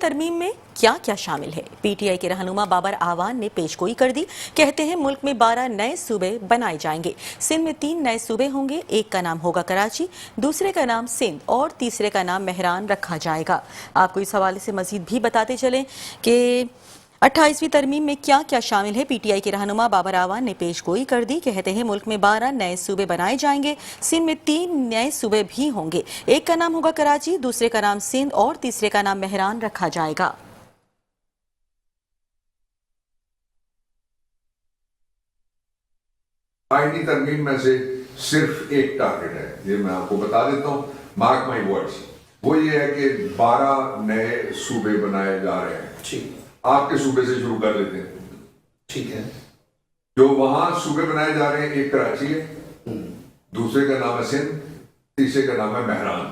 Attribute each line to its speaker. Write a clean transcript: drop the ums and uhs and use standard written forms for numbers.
Speaker 1: ترمیم میں کیا کیا شامل ہے؟ پی ٹی آئی کے رہنما بابر اعوان نے پیش گوئی کر دی۔ کہتے ہیں ملک میں 12 نئے صوبے بنائے جائیں گے۔ سندھ میں 3 نئے صوبے ہوں گے، ایک کا نام ہوگا کراچی، دوسرے کا نام سندھ اور تیسرے کا نام مہران رکھا جائے گا۔ آپ کو اس حوالے سے مزید بھی بتاتے چلیں کہ 28ویں ترمیم میں کیا کیا شامل ہے۔ پی ٹی آئی کے رہنما بابر اعوان نے پیش گوئی کر دی۔ کہتے ہیں ملک میں 12 نئے صوبے بنائے جائیں گے، سندھ میں 3 نئے صوبے بھی ہوں گے، ایک کا نام ہوگا کراچی، دوسرے کا نام سندھ اور تیسرے کا نام مہران رکھا جائے گا۔
Speaker 2: آئینی ترمیم میں سے صرف ایک ٹارگٹ ہے، یہ میں آپ کو بتا دیتا ہوں، مارک مائی ورڈز، وہ یہ ہے کہ 12 نئے صوبے بنائے جا رہے ہیں۔
Speaker 3: ٹھیک،
Speaker 2: آپ کے صوبے سے شروع کر لیتے ہیں۔
Speaker 3: ٹھیک ہے۔
Speaker 2: جو وہاں صوبے بنائے جا رہے ہیں، ایک کراچی ہے، دوسرے کا نام ہے سندھ، تیسرے کا نام ہے مہران۔